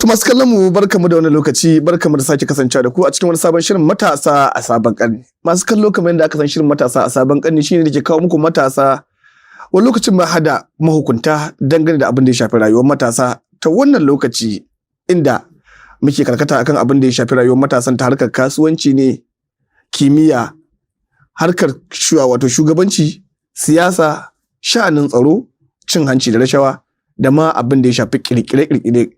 To masu kallon mu barkamu da wani lokaci, barkamu da sake kasancewa da ku a cikin wani sabon shirin matasa a sabon ƙarni. Masu kallo kamar yadda aka san shirin matasa a sabon ƙarni shine da ke kawo muku matasa wani lokacin ma hada mahukunta dangane da abin da ya shafi rayuwar matasa ta wannan lokaci inda muke karkata akan abin da ya shafi rayuwar matasan ta harkar kasuwanci ne, kimiyya, harkar wato shugabanci, siyasa, sha'anin tsaro, cin hanci da rashawa da ma abin da ya shafi kirkire-kirkire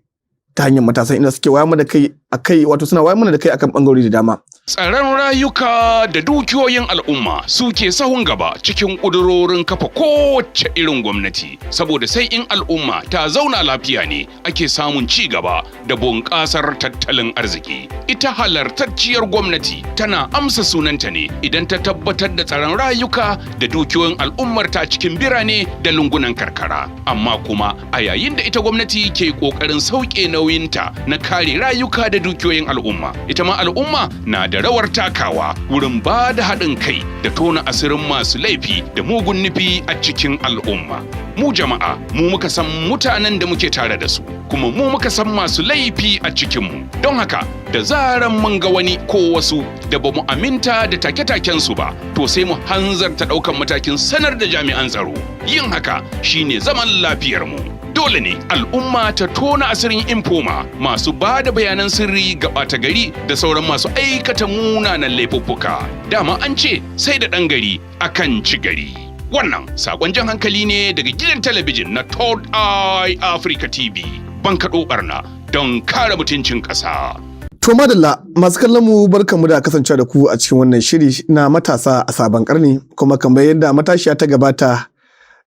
ta hanyar matasan inda suke wayar mana da kai akai, wato suna wayar mana da kai akan bangarori da dama. Tsaron rayuka da dukiyoyin al'umma suke sahun gaba cikin ƙudurorin kafa kowace irin gwamnati, saboda sai in al'umma ta zauna lafiya ne ake samun ci gaba da bunƙasar tattalin arziki. Ita halartacciyar gwamnati tana amsa sunanta ne idan ta tabbatar da tsaron rayuka da dukiyoyin al'ummar ta cikin birane da lungunan karkara. Amma kuma a yayin da ita gwamnati ke ƙoƙarin sauke nauyinta na kare rayuka da dukiyoyin al'umma, ita ma al'umma na da rawar takawa wurin ba da haɗin kai da tona asirin masu laifi da mugun nufi a cikin al'umma. Mu jama'a, mu muka san mutanen da muke tare da su, kuma mu muka san masu laifi a cikinmu. Don haka, da zaran mun ga wani ko wasu da ba mu aminta da take-takensu ba, to sai mu hanzarta ɗaukan matakin sanar da jami'an tsaro. Yin haka shine zaman lafiyarmu. Dole ne al'umma ta tona asirin infoma masu ba da bayanan sirri ga ɓata gari da sauran masu aikata munanan laifuffuka. Dama an ce sai da ɗan gari akan ci gari. Wannan sakon jan hankali ne daga gidan talabijin na Third Eye Africa TV. Ban kaɗo ɓarna don kare mutuncin ƙasa. To madalla masu kallon mu barkamu da kasancewa da ku a cikin wannan shiri na matasa a sabon ƙarni, kuma kamar yadda matashiya ta gabata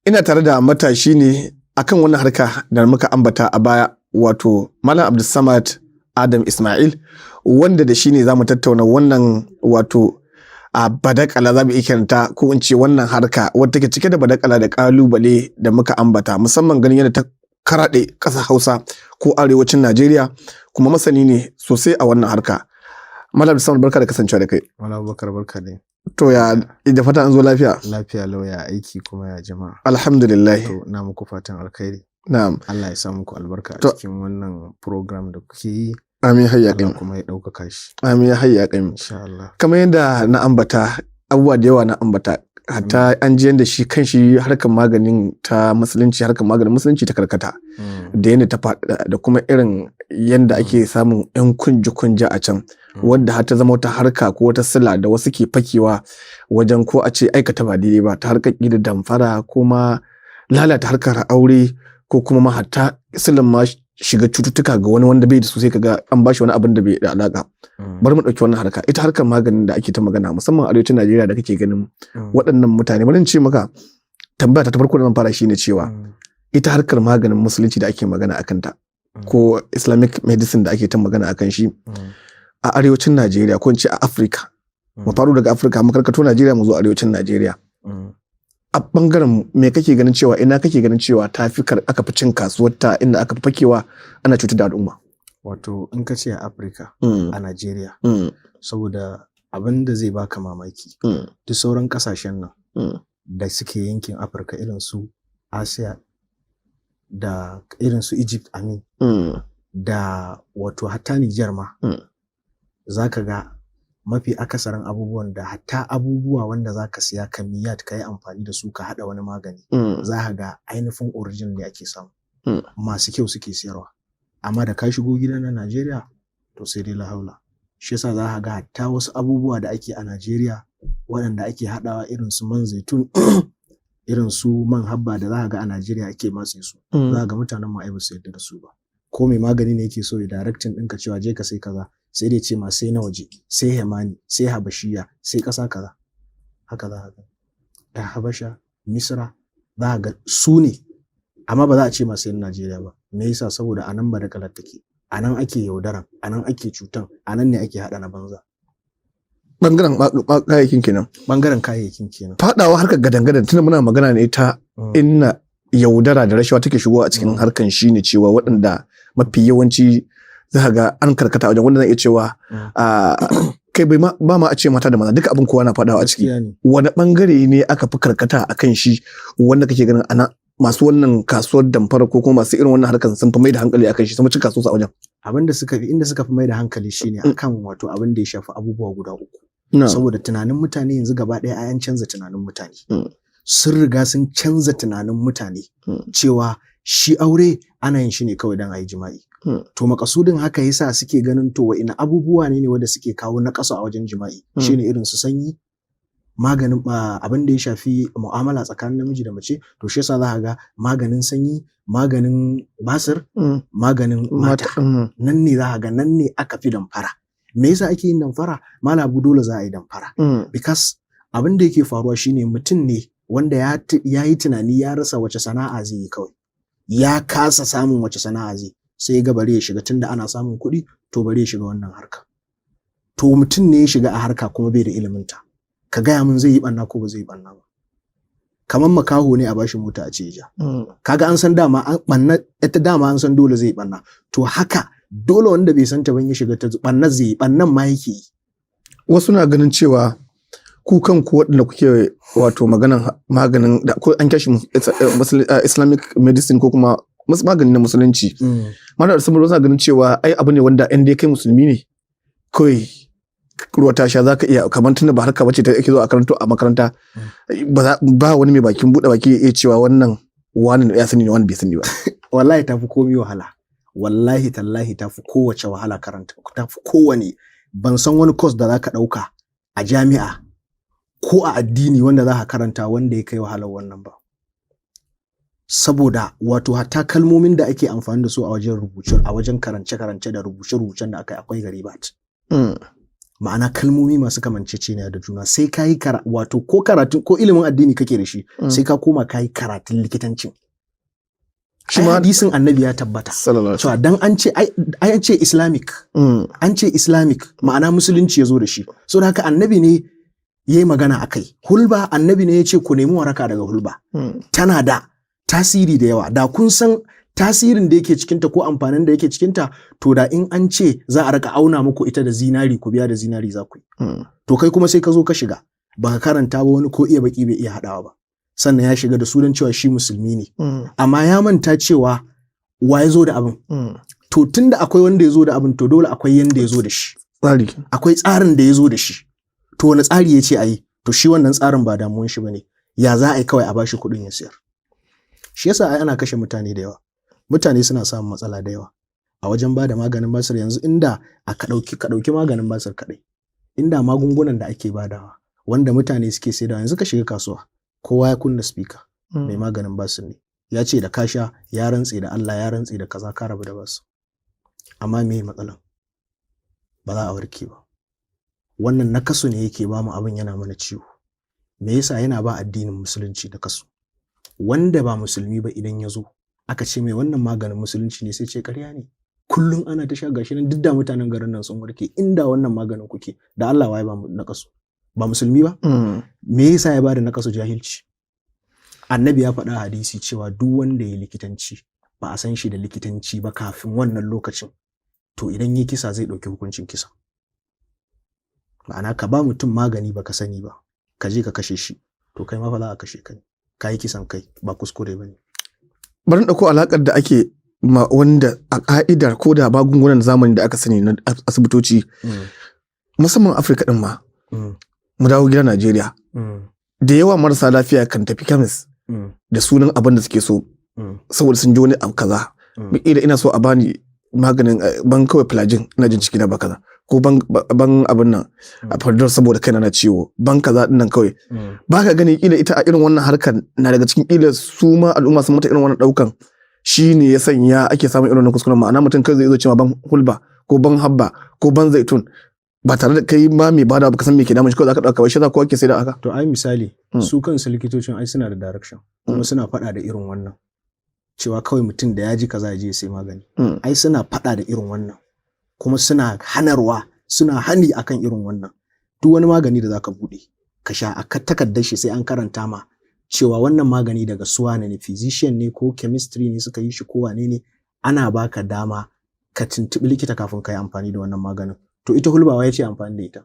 ina tare da matashi ne akan wannan harka da muka ambata a baya, wato Malam Abdulsamad Adam Ismail, wanda da shi ne za mu tattauna wannan wato a badakala, za mu iya kiranta ko in ce wannan harka wadda take cike da badakala da kalubale da muka ambata, musamman ganin yadda ta karaɗe ƙasar Hausa ko arewacin Najeriya, kuma masani ne sosai a wannan harka. Malam Abdulsamad, barka da kasancewa da kai. Malam Abubakar, barka ne. To ya da fata an zo lafiya? Lafiya lau, ya aiki kuma ya jama'a. Alhamdulillah. To na muku fatan alkhairi. Na'am. Allah ya sa muku albarka a cikin wannan program da kuke yi. Amin hayya kai. Allah kuma ya ɗaukaka shi. Amin ya hayya kai. Insha Allah. Kamar yadda na ambata, abubuwa da yawa na ambata, hatta an ji yadda shi kan shi harkar maganin musulunci ta karkata, da yadda ta faɗa da kuma irin yadda ake samun 'yan kunji-kunja a can, wadda har ta zama wata harka ko wata sila da wasu ke fakewa wajen ko a ce aikata ba daidai ba ta harkar da damfara ko ma lalata harkar aure, ko kuma ma hatta silin ma shiga cututtuka ga wani wanda bai da su, sai kaga an bashi wani abin da bai da alaka. Bari mu dauki wannan harka, ita harkar maganin da ake ta magana musamman a arewacin Najeriya da kake ganin waɗannan mutane. Bari in ce maka, tambaya ta farko da zan fara shine cewa ita harkar maganin musulunci da ake magana akan ta, ko Islamic medicine da ake ta magana akan shi a arewacin Najeriya, ko in ce a Afirka, mu faru daga Afirka mu karkato Najeriya mu zo arewacin Najeriya. A bangaren me kake ganin cewa, ina kake ganin cewa aka fi cin kasuwar ta, inda aka fi fakewa ana cutar da al'umma? Wato in ka ce a Afirka, a Najeriya, saboda abin da zai baka mamaki, duk sauran kasashen nan da suke yankin Afirka, irin su Asiya da irin su Egypt, da wato hatta Nijar ma, za ka ga mafi akasarin abubuwan da hatta abubuwa wanda za ka siya kamiyat ka yi amfani da su ka haɗa wani magani, za ka ga ainihin original ne ake samu, masu kyau suke siyarwa. Amma da ka shigo gida na Najeriya, to sai dai lahaula. Shi yasa za ka ga hatta wasu abubuwa da ake a Najeriya waɗanda ake haɗawa, irin su man zaitun irin su man habba da za ka ga a Najeriya ake matse su, za ka ga mutanen ma ai ba su yarda da su ba. Ko mai magani ne yake so ya directing ɗinka cewa je ka sai kaza, sai dai ce ma sai na waje, sai Hemani, sai Habashiya, sai ƙasa kaza. Haka za ka ga da Habasha, Misra, za ka ga su ne, amma ba za a ce ma sai na Najeriya ba. Me yasa? Saboda anan ba da kalar take, anan ake yaudaran, anan ake cutan, anan ne ake haɗa na banza. Bangaren kayayyakin kenan. Bangaren kayayyakin kenan. Faɗawa harkar gadan-gadan, tunda muna magana ne ta inna yaudara da rashawa take shigowa a cikin harkan, shine cewa waɗanda mafi yawanci za ga an karkata wajen, wanda zan iya cewa kai ba ma a ce mata da maza, duka abin kowa na faɗawa a ciki. Wani bangare ne aka fi karkata a kan shi, wanda kake ganin ana masu wannan kasuwar damfara ko kuma masu irin wannan harkar sun fi mai da hankali a kan shi, sun fi cin kasuwa a wajen? inda suka fi mai da hankali shine akan wato abin da ya shafi abubuwa guda uku. Saboda tunanin mutane yanzu gaba ɗaya an canza tunanin mutane. Sun riga sun canza tunanin mutane cewa shi aure ana yin shi ne kawai don a yi jima'i. To makasudin haka yasa suke ganin to wa'ina abubuwa ne wanda suke kawo naƙasu a wajen jima'i. Shine irin su sanyi, maganin abin da ya shafi mu'amala tsakanin namiji da mace, to shi yasa za ka ga maganin sanyi, maganin basir, maganin mata. Nan ne za ka ga nan ne aka fi damfara. Me yasa ake yin damfara? Malam Abu, dole za a yi damfara. Because abin da yake faruwa shine mutum ne wanda ya yi tunani ya rasa wace sana'a zai yi kawai. Ya kasa samun wace sana'a zai, sai ya ga bari ya shiga tunda ana samun kuɗi, to bari ya shiga wannan harka. To mutum ne ya shiga a harka kuma bai da ilimin ta. Ka gaya min zai yi ɓanna ko ba zai yi ɓanna ba. Kamar makaho ne a bashi mota a ce ja. Kaga an san dama an san dole zai yi ɓanna. To haka dole wanda bai san ta ban ya shiga ta ɓannan zai yi, ɓannan ma yake yi. Wasu na ganin cewa ku kanku waɗanda kuke wato maganin da ko an kashi Islamic medicine ko kuma magani na musulunci. Mana da saboda wasu na ganin cewa ai abu ne wanda in dai kai musulmi ne kawai ruwa ta sha za ka iya, kamar tunda ba harka bace ta ake zo a karanto a makaranta, ba wani mai bakin buɗe baki ya iya cewa wannan wani ya sani ne wani bai sani ba. Wallahi tafi komai wahala. Wallahi tallahi tafi kowace wahala karanta, tafi kowane. Ban san wani course da za ka ɗauka a jami'a ko a addini wanda za ka karanta wanda ya kai wahalar wannan ba. Saboda wato hatta kalmomin da ake amfani da su a wajen karance-karance da rubuce-rubucen da aka yi akwai garibat. Ma'ana kalmomi masu kamanceceniya da juna, sai ka yi wato ko karatu ko ilimin addini kake da shi, sai ka koma ka yi karatun likitancin. Shi ma hadisin annabi ya tabbata cewa dan an ce Islamic, an ce Islamic ma'ana musulunci ya zo da shi. So da haka annabi ne ya yi magana a kai. Hulba annabi ne ya ce ku nemi waraka daga hulba. Tana da tasiri da yawa. Da kun san tasirin da yake cikinta ko amfanin da yake cikinta, to da in an ce za a raka auna muku ita da zinari, ku biya da zinari za ku yi. To kai kuma sai ka zo ka shiga, ba ka karanta ba, wani ko iya baki bai iya haɗawa ba. Sannan ya shiga da sunan cewa shi musulmi ne. Amma ya manta cewa wa ya zo da abin. To tunda akwai wanda ya zo da abin, to dole akwai yanda ya zo da shi. Akwai tsarin da ya zo da shi. To wani tsari ya ce a yi, to shi wannan tsarin ba damuwan shi ba ne. Ya za a yi kawai a bashi kuɗin ya siyar. Shi yasa ana kashe mutane da yawa. Mutane suna samun matsala da yawa a wajen ba da maganin basir. Yanzu inda ka ɗauki maganin basir kaɗai, inda magungunan da ake badawa wanda mutane suke saidawa, yanzu ka shiga kasuwa kowa ya kunna speaker, mai maganin basir ne, ya ce da ka sha ya rantse da Allah, ya rantse da kaza, ka rabu da basir. Amma me matsalan? Ba za a warke ba. Wannan nakasu ne yake ba mu abin, yana mana ciwo. Me yasa? Yana ba addinin musulunci nakasu. Wanda ba musulmi ba idan ya zo aka ce mai wannan maganin musulunci ne, sai ce ƙarya ne. Kullum ana ta sha, gashi nan duk da mutanen garin nan sun warke. Inda wannan maganin kuke, da Allah waye ba nakasu? Ba musulmi ba? Me yasa ya bada nakasu? Jahilci. Annabi ya faɗa hadisi cewa duk wanda ya likitanci ba a san shi da likitanci ba kafin wannan lokacin, to idan yi kisa zai ɗauki hukuncin kisa. Ma'ana ka ba mutum magani baka sani ba, ka je ka kashe shi, to kai ma fa za a kashe ka ne. Ka yi kisan kai, ba kuskure ba ne. Bari ɗauko alaƙar da ake wanda a ƙa'idar ko da magungunan zamani da aka sani na asibitoci, musamman Afirka ɗin ma, mu dawo gida Najeriya. Da yawa marasa lafiya kan tafi kemis da sunan abin da suke so, saboda sun ji wani abu kaza. Ina so a bani maganin ban kawai filajin, ina jin ciki na ba kaza, ko ban abin nan a fardar saboda kaina na ciwo, ban kaza din nan kawai. Ba ka gani kila ita a irin wannan harkar na daga cikin kila su ma al'umma sun mata irin wannan daukan, shine ya sanya ake samun irin wannan kuskuren. Ma'ana mutum kai zai zo cewa ban hulba ko ban habba ko ban zaitun, ba tare da kai ma mai bada baka san me ke damun shi, ko zaka dauka shi za ko ake sai da haka. To ai misali su kansu likitocin ai suna da direction, kuma suna faɗa da irin wannan cewa kawai mutum da ya ji kaza ya je sai magani. Ai suna faɗa da irin wannan, kuma suna hanarwa, suna hani akan irin wannan. Duk wani magani da zaka bude ka sha a takardar shi sai an karanta ma cewa wannan magani daga suwane ne, physician ne ko chemistry ne suka yi shi ko wane ne. Ana baka dama ka tuntubi likita kafin ka yi amfani da wannan maganin. To ita hulbawa ya ce amfani da ita.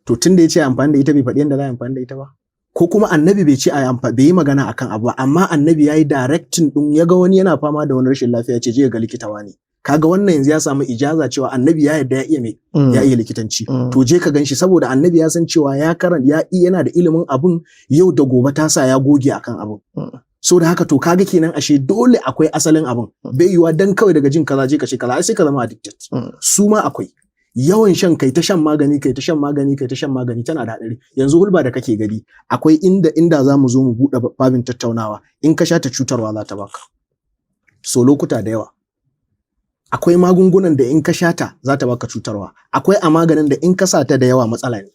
To tun da ya ce amfani da ita, bai faɗi yadda za a amfani da ita ba. Ko kuma annabi bai ce bai yi magana akan abu ba, amma annabi ya yi directing ɗin, ya ga wani yana fama da wani rashin lafiya, ce je ga likita wani, kaga wannan yanzu ya samu ijaza cewa annabi ya yarda ya iya me ya iya likitanci to je ka ganshi saboda annabi ya san cewa ya karanta yana da ilimin abun yau da gobe ta sa ya goge akan abun so da haka to kaga kenan ashe dole akwai asalin abun bai yiwa dan kawai daga jin kaza je ka ce kaza sai ka zama addicted su ma akwai yawan shan kai ta shan magani tana da hadari yanzu hulba da kake gani akwai inda za mu zo mu buɗe babin tattaunawa in ka sha ta cutarwa za ta baka so lokuta da yawa akwai magungunan da in ka sha ta za ta baka cutarwa akwai a maganin da in ka sa ta da yawa matsala ne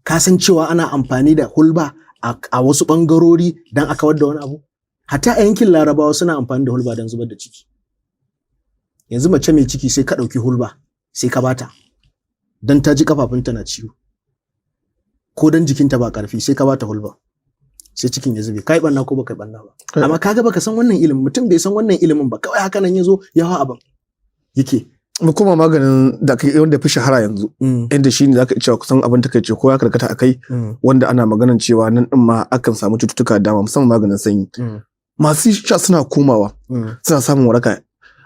ka san cewa ana amfani da hulba a wasu bangarori dan a kawar da wani abu hatta a yankin Larabawa suna amfani da hulba don zubar da ciki yanzu mace mai ciki sai ka ɗauki hulba sai ka bata dan ta ji kafafunta na ciwo ko dan jikinta ba karfi sai ka bata hulba sai cikin ya zube kai banna ko baka banna ba amma kaga baka san wannan ilimin mutum bai san wannan ilimin ba kawai haka nan yazo ya hawa abin yake mu kuma maganin da kai wanda fi shahara yanzu inda shine zaka cewa kusan abin takeice ko ya karkata akai wanda ana maganan cewa nan din ma akan samu cututtuka da dama musamman maganin sanyi masu sha suna komawa suna samun waraka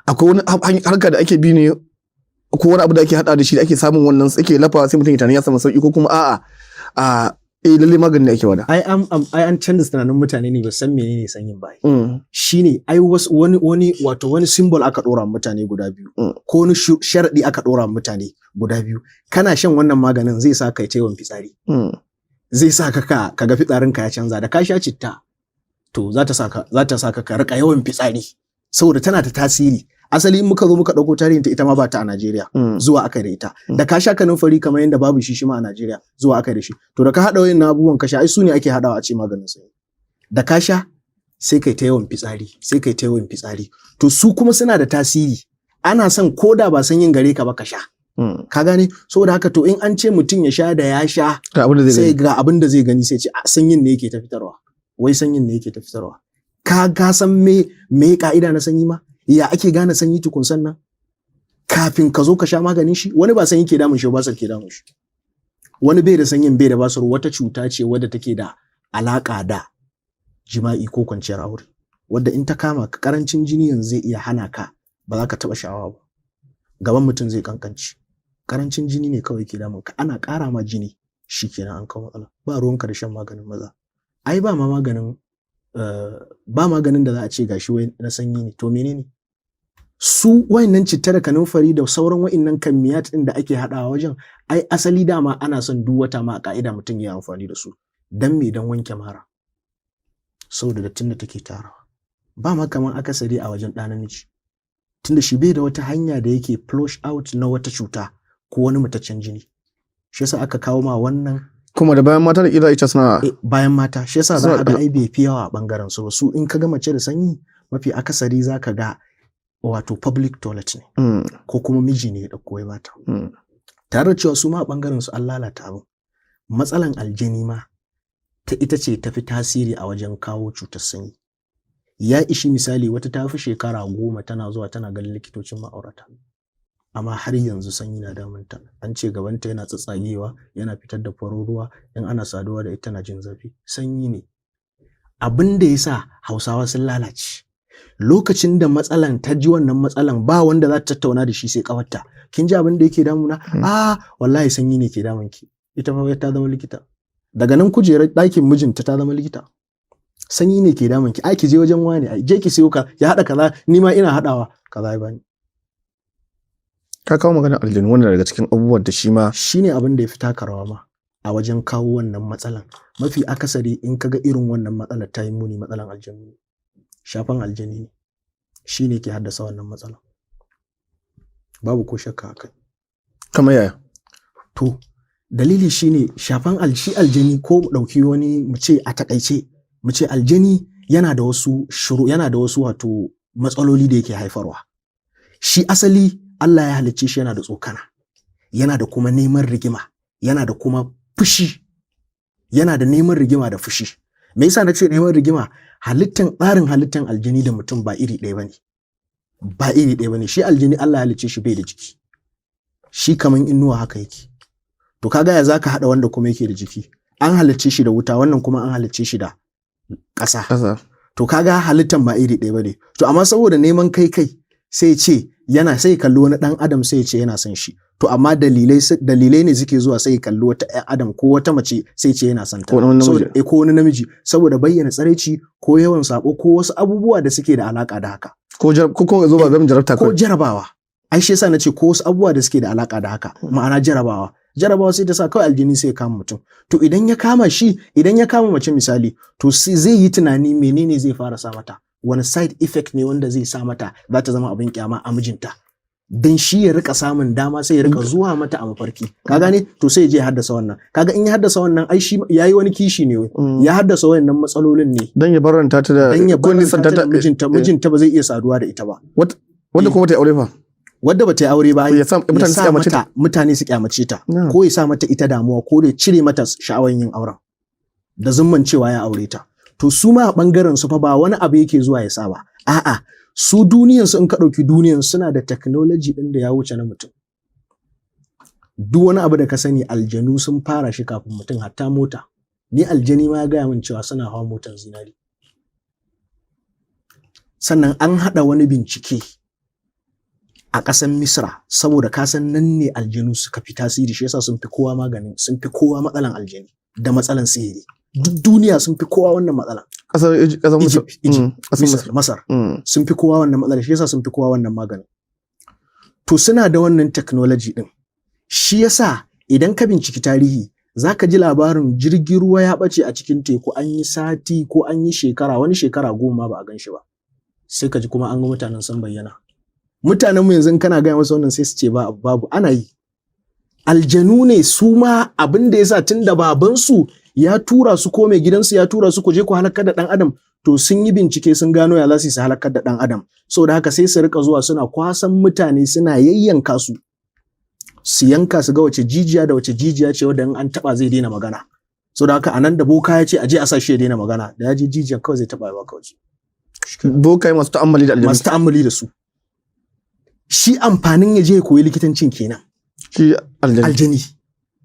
akwai wani harka da ake bi ne ko wani abu da ake hada da shi da ake samun wannan ake lafa sai mutum ya tani ya samu sauki ko kuma a'a lalle maganin da ake wada ai an canza tunanin mutane ne ba san menene sanyin ba shine ai wani symbol aka dora mutane guda biyu ko wani sharadi aka dora mutane guda biyu kana shan wannan maganin zai sa kai yawan fitsari zai sa ka ga fitsarin ka ya canza da ka sha citta to za ta saka ka rika yawan fitsari saboda tana da tasiri asali in muka zo muka dauko tarihin ta ita ma ba ta a Najeriya zuwa aka da ita da ka sha kanunfari kamar yanda babu shi ma a Najeriya zuwa aka da shi to da ka hada wayannan abubuwan ka sha ai su ne ake hadawa a ce maganin sanyi da ka sha sai kai ta yawan fitsari to su kuma suna da tasiri ana son koda ba sanyin gare ka ba ka sha ka gane saboda haka to in an ce mutum ya sha da ya sha sai ga abin da zai gani sai ce sanyin ne yake ta fitarwa wai sanyin ne yake ta fitarwa ka san me ka'ida na sanyi ma ya ake gane sanyi tukun sannan kafin ka zo ka sha maganin shi wani ba sanyi ke damun shi ba basar ke damun shi wani bai da sanyin bai da basar wata cuta ce wadda take da alaka da jima'i ko kwanciyar aure wadda in ta kama ka karancin jini yanzu zai iya hana ka ba za ka taba sha'awa ba gaban mutum zai kankanci karancin jini ne kawai ke damun ka ana ƙara ma jini shikenan an kawo matsala ba ruwanka da shan maganin maza ai ba maganin da za a ce gashi wai na sanyi ne to menene su wayannan citta da kanunfari da sauran wayannan kamiyat din da ake hadawa wajen ai asali dama ana son duk wata ma a ka'ida mutum ya amfani da su dan me dan wanke mara saboda dattin da take tarawa ba ma kaman akasari a wajen ɗa namiji tunda shi bai da wata hanya da yake flush out na wata cuta ko wani mataccen jini shi yasa aka kawo ma wannan kuma da bayan mata da ita ita suna bayan mata shi yasa za a ga ai bai fi yawa a bangaren su su in ka ga mace da sanyi mafi akasari za ka ga wato public toilet ne ko kuma miji ne ya dauko ya bata tare da cewa su ma a bangaren su an lalata abin matsalan aljani ma ta ita ce tafi tasiri a wajen kawo cutar sanyi ya ishi misali wata ta fi shekara 10 tana zuwa tana ganin likitocin ma'aurata amma har yanzu sanyi na damunta an ce gabanta yana tsatsagewa yana fitar da farin ruwa in ana saduwa da ita na jin zafi sanyi ne abin da yasa Hausawa sun lalace lokacin da matsalan ta ji wannan matsalan ba wanda za ta tattauna da shi sai kawarta kin ji abin da yake damuna wallahi sanyi ne ke damunki ita fa ta zama likita daga nan kujerar ɗakin mijinta ta zama likita sanyi ne ke damunki ai ki je wajen wani ai je ki sayo ka ya hada kaza ni ma ina hadawa kaza ya bani ka kawo magana aljanu wannan daga cikin abubuwan da shi ma shine abin da ya fi taka rawa ma a wajen kawo wannan matsalan mafi akasari in kaga irin wannan matsalar ta yi muni matsalan aljanu shafan aljani ne shine ke haddasa wannan matsalan babu ko shakka akai kamar yaya to dalili shine shafan aljani ko dauki wani mu ce a takaice mu ce aljani yana da wasu wato matsaloli da yake haifarwa shi asali Allah ya halicce shi yana da tsokana yana da kuma neman rigima yana da kuma fushi yana da neman rigima da fushi me yasa nace neman rigima tsarin halittan aljini da mutum ba iri ɗaya bane shi aljini Allah ya halicce shi bai da jiki shi kaman inuwa haka yake to kaga ya zaka hada wanda kuma yake da jiki an halicce shi da wuta wannan kuma an halicce shi da ƙasa to kaga halittan ba iri ɗaya bane to amma saboda neman kai sai ce sai kalli wani dan adam sai ya ce yana son shi, to amma dalilai ne suke zuwa sai kalli wata ɗan adam ko wata mace sai ce yana son ta ko wani namiji saboda bayyana tsaraici ko yawan sabo ko wasu abubuwa da suke da alaka da haka ko zo ba zan jarabta ko jarabawa. Ai shi yasa nace ko wasu abubuwa da suke da alaka da haka, ma'ana jarabawa sai ta sa kawai aljini sai ya kama mutum. To idan ya kama mace misali, to zai yi tunani menene zai fara sa mata, wani side effect ne wanda zai sa mata za ta zama abin kyama a mijinta, dan shi ya rika samun dama sai ya rika zuwa mata a mafarki, ka gane, to sai ya je ya haddasa wannan. Kaga in ya haddasa wannan ai shi yayi wani kishi ne, ya haddasa wayannan matsalolin ne dan ya barranta ta da ko nisan ta mijinta ba zai iya saduwa da ita ba. Wanda kuma ta aure fa, wadda ba ta yi aure ba ya sa mutane su kyamace ta, ko ya sa mata ita damuwa, ko da cire mata sha'awar yin auren da zumman cewa ya aure ta. To su ma a bangaren su fa ba wani abu yake zuwa ya sa ba, a'a su duniyan su in ka dauki duniyan suna da technology din da ya wuce na mutum. Duk wani abu da ka sani aljanu sun fara shi kafin mutum, hatta mota. Ni aljani ma ya gaya min cewa suna hawa motar zinari. Sannan an hada wani bincike a ƙasar Misra, saboda ka san nan ne aljanu suka fi tasiri, shi yasa sun fi kowa matsalan aljani da matsalan sihiri. Duk duniya sun fi kowa wannan matsalan. Ƙasar Masar sun fi kowa wannan matsalan, shi yasa sun fi kowa wannan maganin. To suna da wannan technology din. Shi yasa idan ka binciki tarihi zaka ji labarin jirgin ruwa ya bace a cikin teku, an yi sati ko an yi wani shekara 10 ba a gan shi ba. Sai ka ji kuma an ga mutanen sun bayyana. Mutanen mu yanzu kana gaya masa wannan sai su ce babu, ana yi. Aljanu ne su ma, abin da yasa tunda babansu ya tura su ko mai gidansu ya tura su ku je ku halakar da dan adam, to sun yi bincike sun gano ya za su halakar da dan adam. Saboda haka sai su rika zuwa suna kwasan mutane suna yayyanka su yanka su ga wace jijiya da wace jijiya ce wadda in an taba zai daina magana. Saboda haka anan da boka ya ce aje a sa shi ya daina magana, da ya je jijiyan kawai zai taba ba kawai. Boka masu ta'ammali da aljanu, masu ta'ammali da su. Shi amfanin ya je ya koyi likitancin kenan. Shi aljani.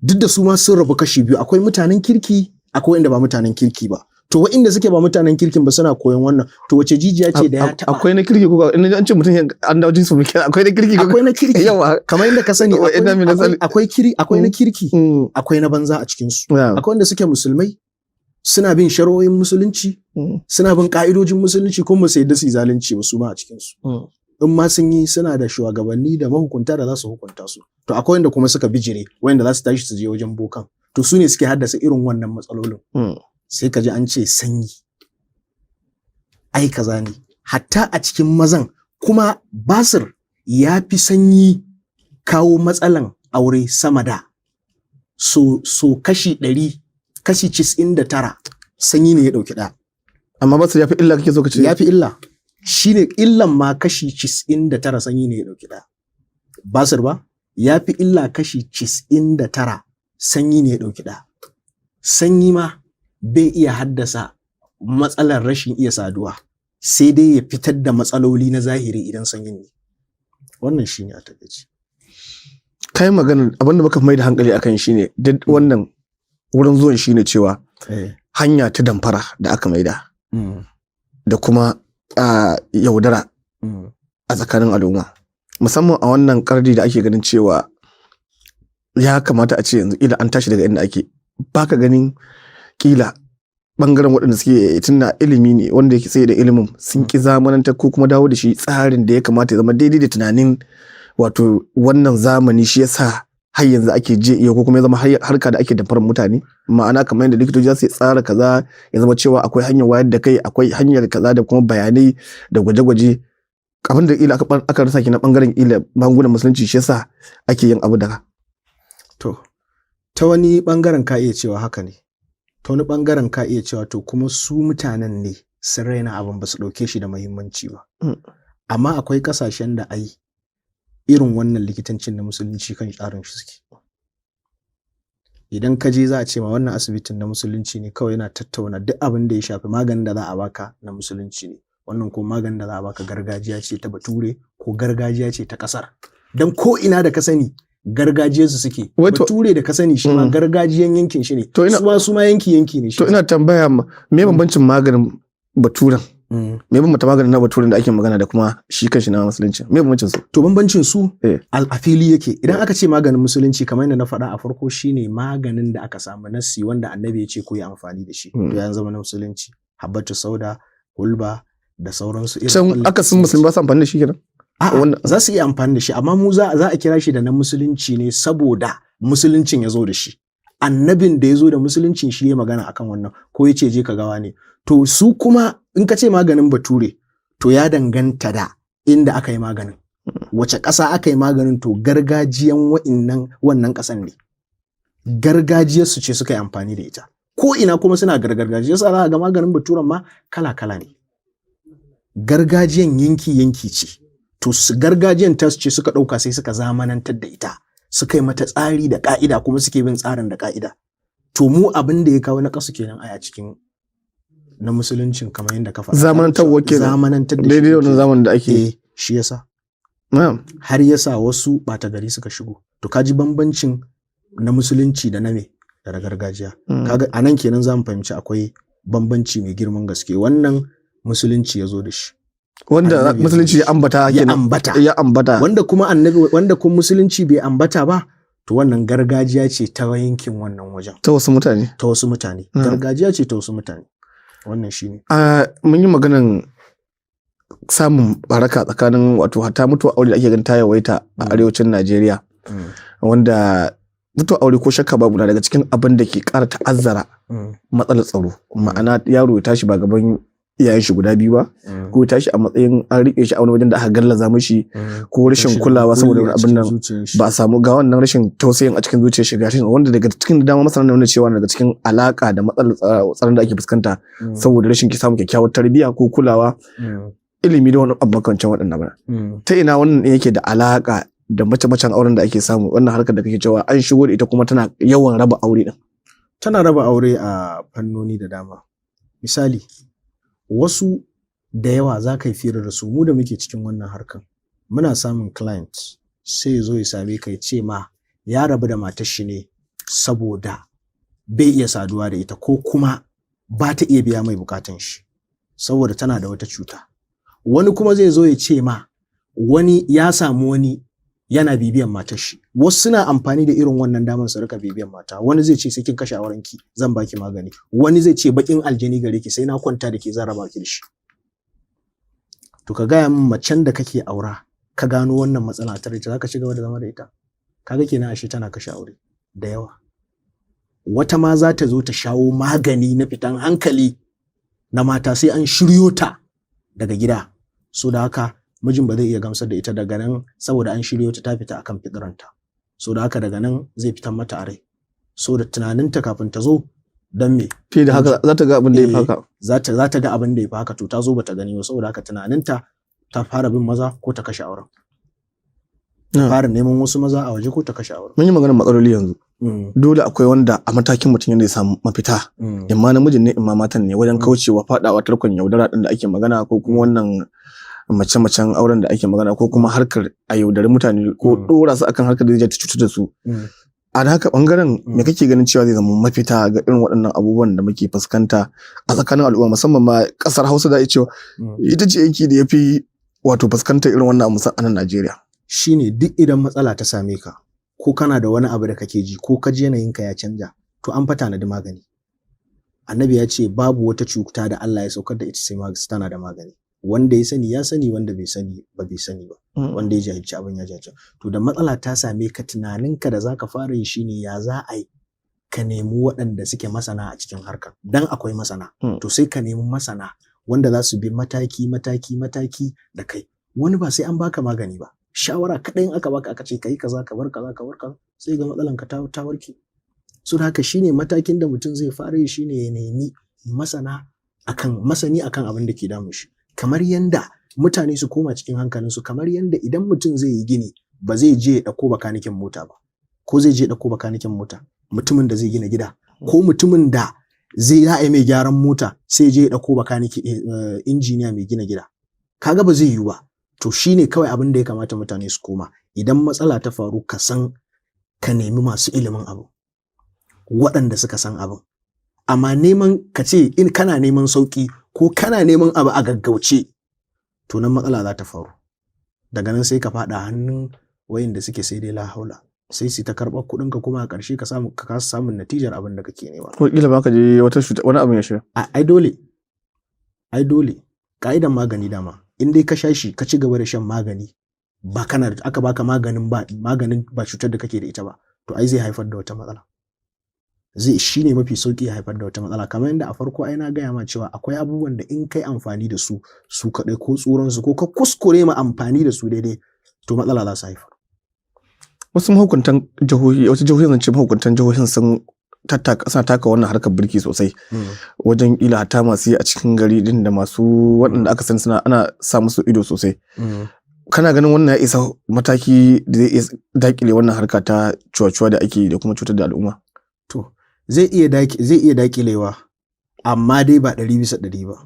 Duk da su ma sun rabu kashi biyu, akwai mutanen kirki, akwai inda ba mutanen kirki ba. To waɗanda suke ba mutanen kirkin ba suna koyon wannan, to wace jijiya ce da ya taba? Akwai na kirki ko in an ce mutum an dawo jinsu muke, akwai na kirki ko? Akwai na kirki. Yawa, kamar inda ka sani akwai na kirki, akwai na banza a cikin su. Akwai wanda suke musulmai, suna bin shari'o'in musulunci, suna bin ka'idojin musulunci, kuma sai da su zalunci ba su ma a cikin su. In ma sun yi, suna da shugabanni da mahukunta da za su hukunta su. To akwai wanda kuma suka bijire, wanda za su tashi su je wajen bokan. To su ne suke haddasa irin wannan matsalolin. Sai ka ji an ce sanyi. Ai kaza ne. Hatta a cikin mazan kuma basir ya fi sanyi kawo matsalan aure sama da so kashi 100, kashi 99 sanyi ne ya dauki ɗaya. Amma basir ya fi illa kake so ka ce? Ya fi illa. Shi ne illan ma kashi 99 sanyi ne ya dauki ɗaya. Basir ba? Ya fi illa kashi 99 sanyi ne ya dauki ɗaya. Sanyi ma bai iya haddasa matsalar rashin iya saduwa, sai dai ya fitar da matsaloli na zahiri idan sanyin ne. Wannan shi ne a takaice. Kai magana abinda muka mai da hankali akan shi ne duk wannan wurin zuwan shi ne cewa hanya ta damfara da aka maida da kuma yaudara a tsakanin al'umma, musamman a wannan karni da ake ganin cewa ya kamata a ce yanzu ila an tashi daga inda ake, baka ganin kila bangaren waɗanda suke tunna ilimi ne wanda yake sai da ilimin sun ki zamananta ko kuma dawo da shi tsarin da ya kamata ya zama daidai da tunanin wato wannan zamani, shi yasa har yanzu ake je iya ko kuma ya zama harka da ake damfarar mutane. Ma'ana kamar yadda likitoci za su tsara kaza ya zama cewa akwai hanyar wayar da kai, akwai hanyar kaza da kuma bayanai da gwaje-gwaje, abin da ila aka rasa ki na bangaren ila magungunan musulunci, shi yasa ake yin abu da. To ta wani bangaren ka iya cewa haka ne, ta wani bangaren ka iya cewa to kuma su mutanen ne sun raina abin, ba su ɗauke shi da muhimmanci ba. Amma akwai ƙasashen da ai irin wannan likitancin na musulunci kan tsarin shi suke. Idan ka je za a ce ma wannan asibitin na musulunci ne, kawai yana tattauna duk abin da ya shafi maganin da za a baka na musulunci ne, wannan ko maganin da za a baka gargajiya ce ta bature ko gargajiya ce ta ƙasar. Dan ko ina da ka sani gargajiyarsu suke. Bature da ka sani shi ma gargajiyan yankin shi ne, su ma yanki ne shi. To ina tambaya me bambancin maganin baturen me bambanta maganin na baturen da ake magana da kuma shi kanshi na musulunci, me bambancin su? To bambancin su a fili yake. Idan aka ce maganin musulunci kamar yadda na faɗa a farko shine maganin da aka samu nassi wanda annabi ya ce ku yi amfani da shi. To ya zama na musulunci. Habbatu sauda, hulba da sauransu. Can akasin musulmi ba su amfani da shi kenan? Za su iya amfani da shi amma mu za a kira shi da na musulunci ne saboda musuluncin ya zo da shi. Annabin da ya zo da musuluncin shi ya magana akan wannan ko ya ce je ka gawa ne. To su kuma in ka ce maganin bature to ya danganta da inda aka yi maganin. Wace ƙasa aka yi maganin to gargajiyan wannan ƙasan ne. Gargajiyar su ce suka yi amfani da ita. Ko ina kuma suna gargajiyar su za ga maganin baturen ma kala-kala ne. Gargajiyan yanki-yanki ce. To gargajiyan ta ce suka ɗauka sai suka zamanantar da ita. Suka yi mata tsari da ƙa'ida kuma suke bin tsarin da ƙa'ida. To mu abin da ya kawo na ƙasu kenan a cikin na musuluncin kamar yadda ka faɗa. Zamanantarwa kenan. Zamanantar da daidai wannan zamanin da ake. Shi yasa. Har yasa wasu ɓata gari suka shigo. To kaji bambancin na musulunci da na me da na gargajiya. Kaga a nan kenan za mu fahimci akwai bambanci mai girman gaske. Wannan musulunci ya zo da shi. Wanda musulunci ya ambata ya ambata wanda kuma musulunci bai ambata ba to wannan gargajiya ce ta yankin wannan wajen ta wasu mutane gargajiya ce ta wasu mutane wannan shine mun yi maganan samun baraka tsakanin wato hatta mutuwa aure da ake ganin ta yawaita a arewacin Najeriya wanda mutuwa aure ko shakka babu na daga cikin abin da ke ƙara ta'azzara matsalar tsaro ma'ana yaro ya tashi ba gaban iyayen shi guda biyu ba ko tashi a matsayin an rike shi a wani wajen da aka gallaza mishi ko rashin kulawa saboda wani abin nan ba a samu ga wannan rashin tausayin a cikin zuciyar shi gashin wanda daga cikin dama masana nuna cewa daga cikin alaka da matsalar tsaron da ake fuskanta saboda rashin ki samu kyakkyawar tarbiyya ko kulawa ilimi da wani abu makamancin waɗannan ba ta ina wannan yake da alaka da mace-macen auren da ake samu wannan harkar da kake cewa an shigo da ita kuma tana yawan raba aure din tana raba aure a fannoni da dama misali wasu da yawa za ka yi fira da su mu da muke cikin wannan harkan muna samun client sai zo ya same ka ya ce ma ya rabu da matar shi ne saboda bai iya saduwa da ita ko kuma ba ta iya biya mai bukatan shi saboda tana da wata cuta wani kuma zai zo ya ce ma wani ya samu wani yana bibiyan matar shi wasu suna amfani da irin wannan damar su rika bibiyan mata wani zai ce sai kin kashe aurenki zan baki magani wani zai ce bakin aljani gare ki sai na kwanta da ke zan raba ki da shi to ka gaya min macen da kake aura ka gano wannan matsala ta ita zaka ci gaba da zama da ita kaga kenan ashe tana kashe aure da yawa wata ma za ta zo ta shawo magani na fitan hankali na mata sai an shiryo ta daga gida so da haka mijin ba zai iya gamsar da ita daga nan saboda an shiryo ta fita akan fitiranta so da haka daga nan zai fitan mata a rai so da tunaninta kafin ta zo dan me fi da haka za ta ga abin da ya fi haka za ta ga abin da ya fi haka to ta zo bata gani ba saboda haka tunaninta ta fara bin maza ko ta kashe auren ta fara neman wasu maza a waje ko ta kashe auren mun yi maganar matsaloli yanzu dole akwai wanda a matakin mutum yadda ya samu mafita imma namijin ne imma matan ne wajen kaucewa fadawa tarkon yaudara din da ake magana ko kuma wannan mace-macen auren da ake magana ko kuma harkar a yaudari mutane ko dora su akan harkar da zai cutar da su a haka bangaren me kake ganin cewa zai zama mafita ga irin waɗannan abubuwan da muke fuskanta a tsakanin al'umma musamman ma kasar Hausa da cewa ita ce yanki da yafi wato fuskantar irin wannan abu a nan Najeriya shine duk idan matsala ta same ka ko kana da wani abu da kake ji ko ka ji yanayinka ya canja to an fata na da magani annabi ya ce babu wata cuta da Allah ya saukar da ita sai tana da magani wanda ya sani ya sani wanda bai sani ba wanda ya jahilci abin ya jahilci to da matsala ta same ka tunaninka da zaka fara yi shine ya za a yi ka nemi waɗanda suke masana a cikin harkar dan akwai masana to sai ka nemi masana wanda za su bi mataki da kai wani ba sai an baka magani ba shawara kaɗai in aka baka aka ce kai kaza ka bar kaza sai ga matsalan ka ta warke so da haka shine matakin da mutum zai fara yi shine ya nemi masani akan abin da ke damun shi kamar yanda mutane su koma cikin hankalinsu kamar yanda idan mutum zai yi gini ba zai je ya ɗauko bakanikin mota ba ko zai je ɗauko bakanikin mota mutumin da zai gina gida ko mutumin da zai yi mai gyaran mota sai je ya ɗauko bakaniki injiniya mai gina gida kaga ba zai yiwu ba to shine kawai abin da ya kamata mutane su koma idan matsala ta faru ka san ka nemi masu ilimin abu waɗanda suka san abin amma neman ka ce in kana neman sauki ko kana neman abu a gaggauce to nan matsala za ta faru daga nan sai ka faɗa hannun wayanda suke sai dai la haula sai su ta karɓar kuɗin ka kuma a ƙarshe ka kasa samun natijar abin da kake nema ko kila ba ka je wani abin ya shiga ai dole ka'idan magani dama in dai ka sha shi ka ci gaba da shan magani ba kana aka baka maganin ba cutar da kake da ita ba to ai zai haifar da wata matsala shi ne mafi sauki ya haifar da wata matsala kamar yadda a farko ai na gaya ma cewa akwai abubuwan da in kai amfani da su kaɗai ko tsoron su ko ka kuskure ma amfani da su daidai to matsala za su haifar. Wasu mahukuntan jihohi zance mahukuntan jihohin sun taka wannan harkar birki sosai wajen kila hata masu yi a cikin gari din da masu waɗanda aka san ana sa musu ido sosai. Kana ganin wannan ya isa mataki da zai iya dakile wannan harka ta cuwa-cuwa da ake da kuma cutar da al'umma? To zai iya dakilewa amma dai ba 100% ba.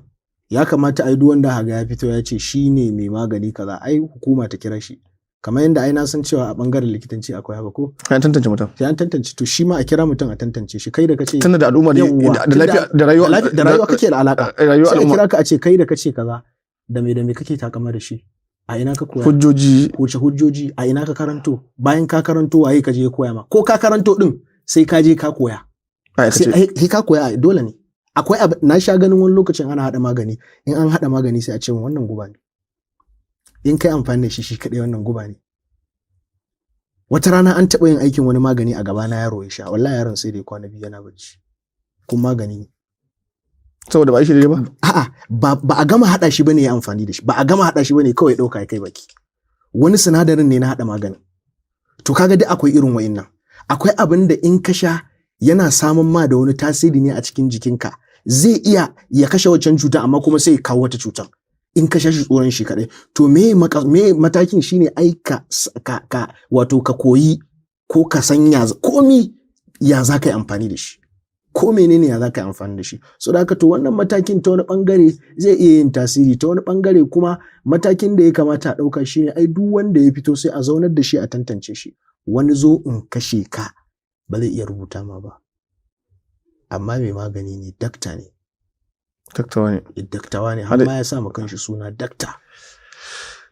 Ya kamata ai duk wanda haga ya fito ya ce shine mai magani kaza ai hukuma ta kira shi. Kamar yadda ai na san cewa a bangaren likitanci akwai haka ko? Sai an tantance mutum. Sai an tantance to shi ma a kira mutum a tantance shi kai da kace tunda da al'umma da lafiya da rayuwa kake da alaka. Rayuwa sai a al'umma. kira ka a ce kai da kace kaza da me kake takama da shi. A ina ka koya? Hujjoji. Wuce hujjoji a ina ka karanto? Bayan ka karanto waye ka je ya koya ma? Ko ka karanto din sai ka je ka koya. Sai ka koya dole ne. Akwai na sha ganin wani lokacin ana hada magani in an hada magani sai a ce wannan guba ne. In kai amfani da shi kadai wannan guba ne. Wata rana an taɓa yin aikin wani magani a gaba na yaro ya sha wallahi yaron sai dai kwana 2 yana bacci. Kun magani ne. Saboda ba shi daidai ba? A'a ba a gama hada shi bane ya amfani da shi ba a gama hada shi bane kawai dauka ya kai baki. Wani sinadarin ne na hada maganin. To kaga duk akwai irin wa'innan. Akwai abin da in ka sha yana samun ma da wani tasiri ne a cikin jikinka zai iya ya kashe wancan cuta amma kuma sai ya kawo wata cutar in ka sha shi tsoron shi kadai to me matakin shine ai wato ka koyi ko ka sanya komi ya za ka yi amfani da shi ko menene ya za ka yi amfani da shi so da haka to wannan matakin ta wani bangare zai iya yin tasiri ta wani bangare kuma matakin da ya kamata a ɗauka shine ai duk wanda ya fito sai a zaunar da shi a tantance shi wani zo in kashe ka ba zai iya rubuta ma ba amma mai magani ne dakta ne daktawa ne har ma ya sa ma kanshi suna dakta.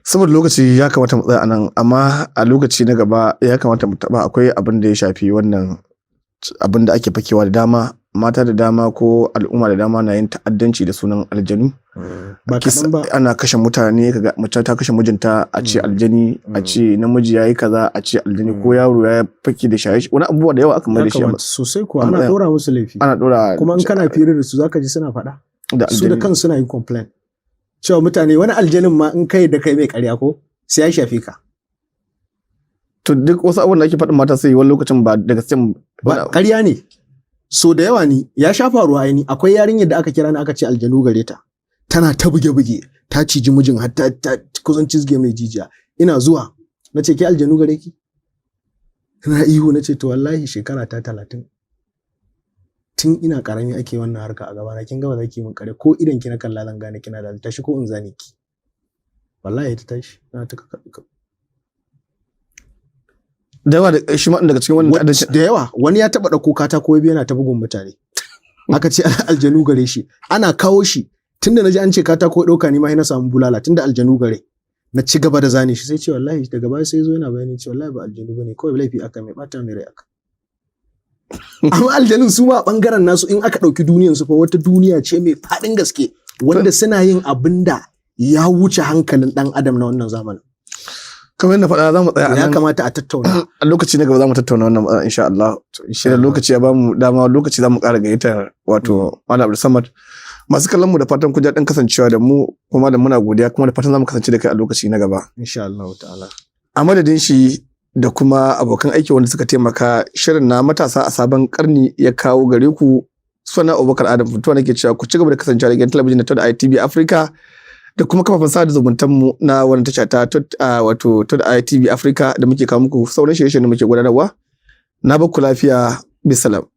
Saboda lokaci ya kamata mu tsaya anan amma a lokaci na gaba ya kamata mu taba akwai abin da ya shafi wannan abin da ake fakewa da dama mata da dama ko al'umma da dama na yin ta'addanci da sunan aljanu ba kaɗan ba ana kashe mutane kaga mace ta kashe mijinta a ce aljani a ce namiji yayi kaza a ce aljani ko yaro ya fake da shaye wani abubuwa da yawa aka mai da shi sosai ko ana dora musu laifi kuma in kana firar da su zaka ji suna faɗa su da kansu suna yin complain cewa mutane wani aljanin ma in kai da kai mai ƙarya ko sai ya shafe ka to duk wasu abubuwan da ake faɗin mata sai wani lokacin ba daga cikin ba ƙarya ne so da yawa ni ya sha faruwa aini akwai yarinyar da aka kira ni aka ce aljanu gare ta tana ta buge-buge ta ciji mijin har ta kusan cizge mai jijiya ina zuwa na ce ke aljanu gare ki na ihu na ce to wallahi shekara ta 30 tun ina karami ake wannan harka a gaba na kin gaba zaki min kare ko idan kina kalla zan gane kina da tashi ko in zane ki wallahi ta tashi na ta da yawa da shi ma daga cikin wannan da yawa wani ya taba dauko katako biyu yana ta bugun mutane aka ce aljanu gare shi ana kawo shi tunda naji an ce katako dauka ni ma sai na samu bulala tunda aljanu gare na ci gaba da zane shi sai ce wallahi daga baya sai zo yana bayani ce wallahi ba aljanu bane kawai laifi aka mai bata mai rai aka amma aljanun su ma bangaren nasu in aka dauki duniyar su fa wata duniya ce mai fadin gaske wanda suna yin abinda ya wuce hankalin dan adam na wannan zamanin kamar yadda faɗa za mu tsaya a nan ya kamata a tattauna a lokaci na gaba za mu tattauna wannan matsala insha Allah idan lokaci ya bamu dama lokaci za mu ƙara gayyatar wato Malam Abdul Samad masu kallon mu da fatan kun ji daɗin kasancewa da mu kuma da muna godiya kuma da fatan za mu kasance da kai a lokaci na gaba insha Allah ta'ala a madadin shi da kuma abokan aiki wanda suka taimaka shirin na matasa a sabon karni ya kawo gare ku suna Abubakar Adam Funtuwa nake cewa ku ci gaba da kasancewa da gidan talabijin na Todd ITV Africa da kuma kafafen sada zumuntan mu na wannan tasha ta wato Todd ITV Africa da muke kawo muku sauran shirye-shiryen da muke gudanarwa na bakku lafiya bisalam